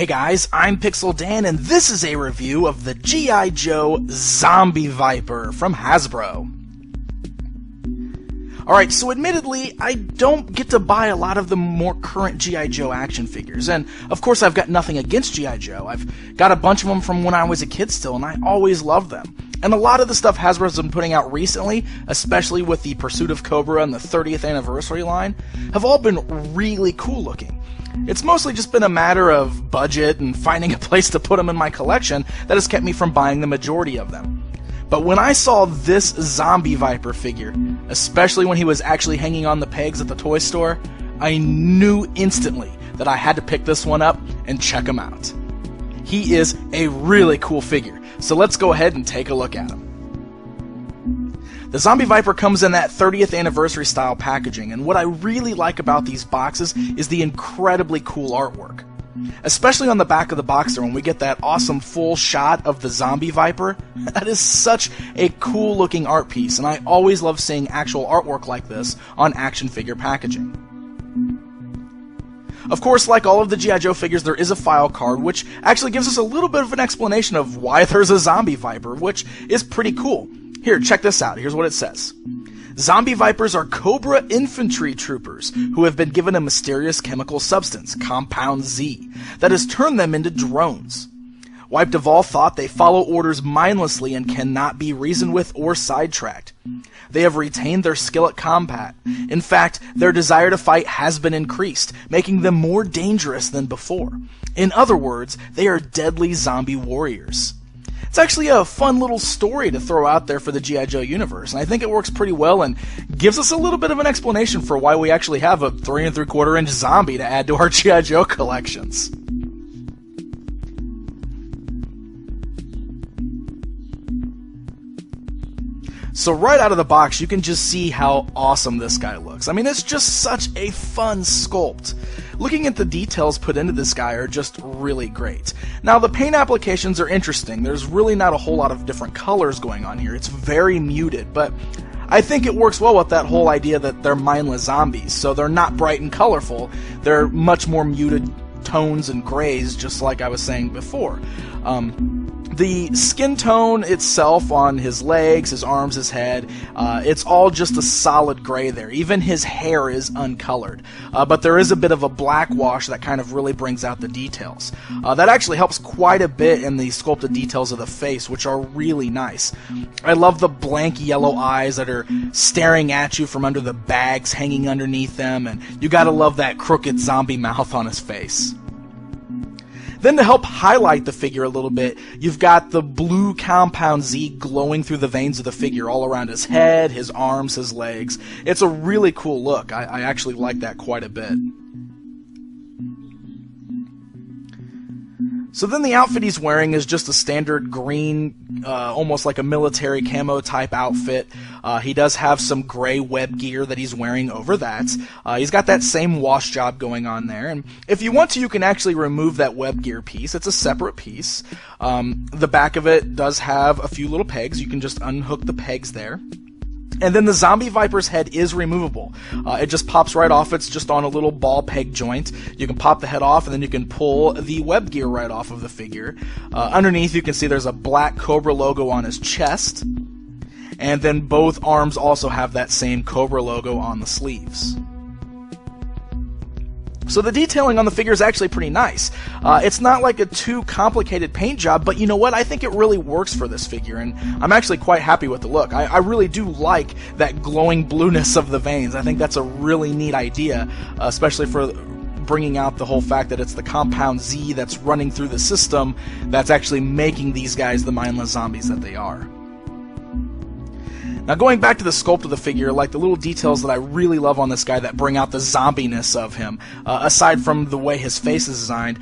Hey guys, I'm Pixel Dan, and this is a review of the G.I. Joe Zombie Viper from Hasbro. Alright, so admittedly, I don't get to buy a lot of the more current G.I. Joe action figures, and of course I've got nothing against G.I. Joe. I've got a bunch of them from when I was a kid still, and I always loved them. And a lot of the stuff Hasbro's been putting out recently, especially with the Pursuit of Cobra and the 30th anniversary line, have all been really cool looking. It's mostly just been a matter of budget and finding a place to put them in my collection that has kept me from buying the majority of them. But when I saw this Zombie Viper figure, especially when he was actually hanging on the pegs at the toy store, I knew instantly that I had to pick this one up and check him out. He is a really cool figure, so let's go ahead and take a look at him. The Zombie Viper comes in that 30th anniversary style packaging, and what I really like about these boxes is the incredibly cool artwork. Especially on the back of the box there, when we get that awesome full shot of the Zombie Viper. That is such a cool looking art piece, and I always love seeing actual artwork like this on action figure packaging. Of course, like all of the G.I. Joe figures, there is a file card, which actually gives us a little bit of an explanation of why there's a Zombie Viper, which is pretty cool. Here, check this out. Here's what it says. Zombie Vipers are Cobra infantry troopers who have been given a mysterious chemical substance, Compound Z, that has turned them into drones. Wiped of all thought, they follow orders mindlessly and cannot be reasoned with or sidetracked. They have retained their skill at combat. In fact, their desire to fight has been increased, making them more dangerous than before. In other words, they are deadly zombie warriors. It's actually a fun little story to throw out there for the G.I. Joe universe, and I think it works pretty well and gives us a little bit of an explanation for why we actually have a 3 3/4 inch zombie to add to our G.I. Joe collections. So right out of the box, you can just see how awesome this guy looks. I mean, it's just such a fun sculpt. Looking at the details put into this guy are just really great. Now, the paint applications are interesting. There's really not a whole lot of different colors going on here. It's very muted, but I think it works well with that whole idea that they're mindless zombies. So they're not bright and colorful. They're much more muted tones and grays, just like I was saying before. The skin tone itself on his legs, his arms, his head, it's all just a solid gray there. Even his hair is uncolored. But there is a bit of a black wash that kind of really brings out the details. That actually helps quite a bit in the sculpted details of the face, which are really nice. I love the blank yellow eyes that are staring at you from under the bags hanging underneath them, and you gotta love that crooked zombie mouth on his face. Then to help highlight the figure a little bit, you've got the blue Compound Z glowing through the veins of the figure all around his head, his arms, his legs. It's a really cool look. I actually like that quite a bit. So then the outfit he's wearing is just a standard green, almost like a military camo type outfit. He does have some gray web gear that he's wearing over that. He's got that same wash job going on there. And if you want to, you can actually remove that web gear piece. It's a separate piece. The back of it does have a few little pegs. You can just unhook the pegs there. And then the Zombie Viper's head is removable. It just pops right off. It's just on a little ball peg joint. You can pop the head off, and then you can pull the web gear right off of the figure. Underneath, you can see there's a black Cobra logo on his chest. And then both arms also have that same Cobra logo on the sleeves. So the detailing on the figure is actually pretty nice. It's not like a too complicated paint job, but you know what? I think it really works for this figure, and I'm actually quite happy with the look. I really do like that glowing blueness of the veins. I think that's a really neat idea, especially for bringing out the whole fact that it's the Compound Z that's running through the system that's actually making these guys the mindless zombies that they are. Now going back to the sculpt of the figure, like the little details that I really love on this guy that bring out the zombiness of him, aside from the way his face is designed,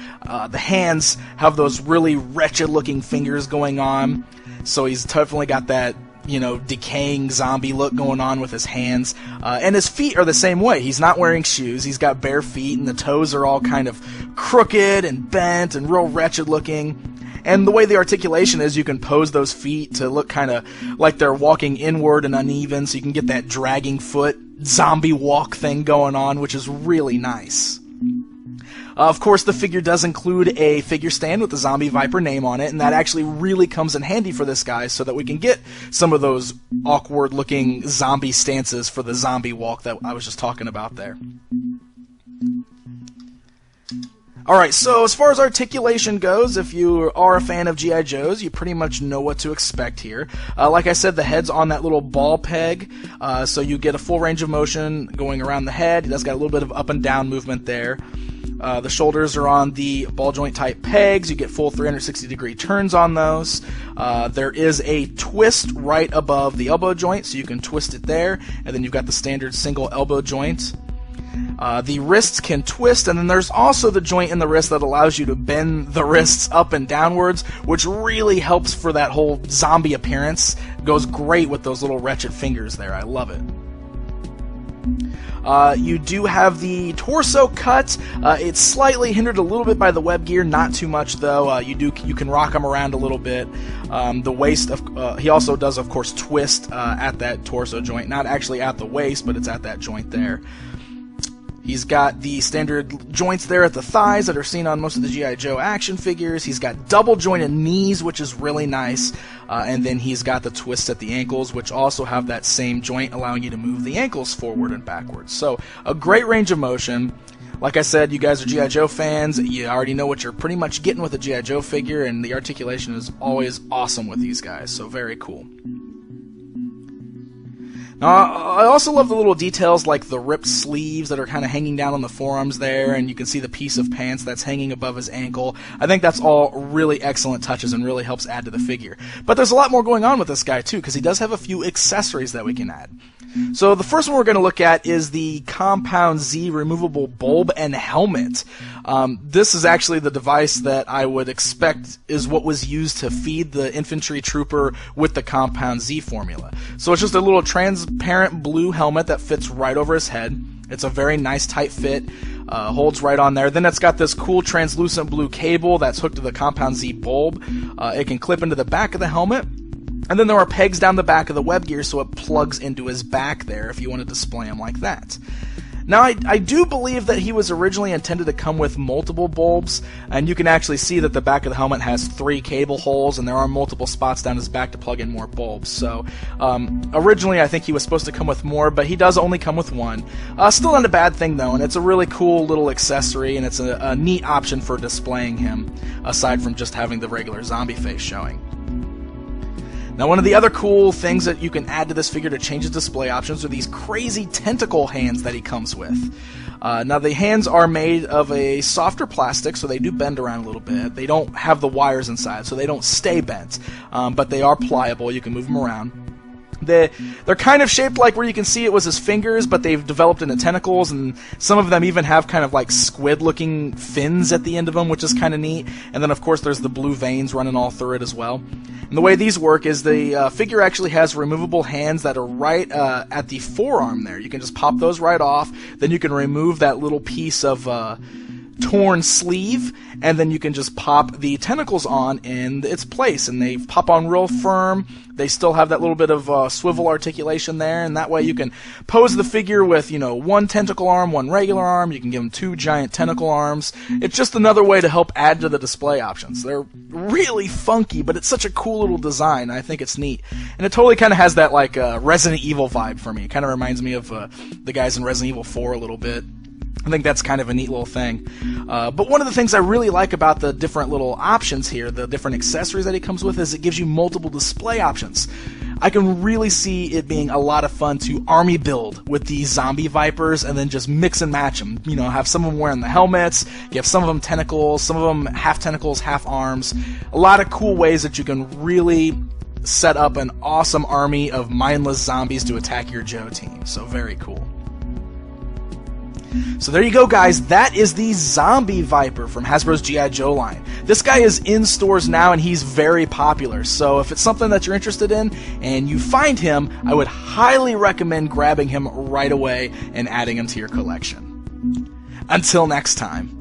the hands have those really wretched looking fingers going on, so he's definitely got that, you know, decaying zombie look going on with his hands, and his feet are the same way. He's not wearing shoes, he's got bare feet, and the toes are all kind of crooked and bent and real wretched looking. And the way the articulation is, you can pose those feet to look kind of like they're walking inward and uneven, so you can get that dragging foot zombie walk thing going on, which is really nice. Of course, the figure does include a figure stand with the Zombie Viper name on it, and that actually really comes in handy for this guy so that we can get some of those awkward-looking zombie stances for the zombie walk that I was just talking about there. Alright, so as far as articulation goes, if you are a fan of G.I. Joes, you pretty much know what to expect here. Like I said, the head's on that little ball peg, so you get a full range of motion going around the head. It does got a little bit of up and down movement there. The shoulders are on the ball joint type pegs. You get full 360-degree turns on those. There is a twist right above the elbow joint, so you can twist it there. And then you've got the standard single elbow joint. The wrists can twist, and then there's also the joint in the wrist that allows you to bend the wrists up and downwards, which really helps for that whole zombie appearance. Goes great with those little wretched fingers there. I love it. You do have the torso cut. It's slightly hindered a little bit by the web gear, not too much though. You can rock him around a little bit. The waist, he also does, of course, twist at that torso joint. Not actually at the waist, but it's at that joint there. He's got the standard joints there at the thighs that are seen on most of the G.I. Joe action figures. He's got double jointed knees, which is really nice. And then he's got the twists at the ankles, which also have that same joint, allowing you to move the ankles forward and backwards. So, a great range of motion. Like I said, you guys are G.I. Joe fans. You already know what you're pretty much getting with a G.I. Joe figure, and the articulation is always awesome with these guys. So, very cool. I also love the little details like the ripped sleeves that are kind of hanging down on the forearms there, and you can see the piece of pants that's hanging above his ankle. I think that's all really excellent touches and really helps add to the figure. But there's a lot more going on with this guy too, because he does have a few accessories that we can add. So the first one we're going to look at is the Compound Z removable bulb and helmet. This is actually the device that I would expect is what was used to feed the infantry trooper with the Compound Z formula. So it's just a little transparent blue helmet that fits right over his head. It's a very nice tight fit, holds right on there. Then it's got this cool translucent blue cable that's hooked to the Compound Z bulb. It can clip into the back of the helmet. And then there are pegs down the back of the web gear so it plugs into his back there if you want to display him like that. Now, I do believe that he was originally intended to come with multiple bulbs, and you can actually see that the back of the helmet has 3 cable holes, and there are multiple spots down his back to plug in more bulbs. So, originally I think he was supposed to come with more, but he does only come with 1. Still not a bad thing, though, and it's a really cool little accessory, and it's a neat option for displaying him, aside from just having the regular zombie face showing. Now, one of the other cool things that you can add to this figure to change his display options are these crazy tentacle hands that he comes with. Now, the hands are made of a softer plastic, so they do bend around a little bit. They don't have the wires inside, so they don't stay bent, but they are pliable. You can move them around. They're kind of shaped like where you can see it was his fingers, but they've developed into tentacles, and some of them even have kind of like squid-looking fins at the end of them, which is kind of neat. And then, of course, there's the blue veins running all through it as well. And the way these work is the figure actually has removable hands that are right at the forearm there. You can just pop those right off. Then you can remove that little piece of torn sleeve, and then you can just pop the tentacles on in its place, and they pop on real firm. They still have that little bit of swivel articulation there, and that way you can pose the figure with, 1 tentacle arm, 1 regular arm. You can give them 2 giant tentacle arms. It's just another way to help add to the display options. They're really funky, but it's such a cool little design. I think it's neat, and it totally kind of has that like Resident Evil vibe for me. It kind of reminds me of the guys in Resident Evil 4 a little bit. I think that's kind of a neat little thing. But one of the things I really like about the different little options here, the different accessories that he comes with, is it gives you multiple display options. I can really see it being a lot of fun to army build with these zombie vipers and then just mix and match them. Have some of them wearing the helmets, you have some of them tentacles, some of them half tentacles, half arms. A lot of cool ways that you can really set up an awesome army of mindless zombies to attack your Joe team. So very cool. So there you go, guys. That is the Zombie Viper from Hasbro's G.I. Joe line. This guy is in stores now, and he's very popular. So if it's something that you're interested in and you find him, I would highly recommend grabbing him right away and adding him to your collection. Until next time.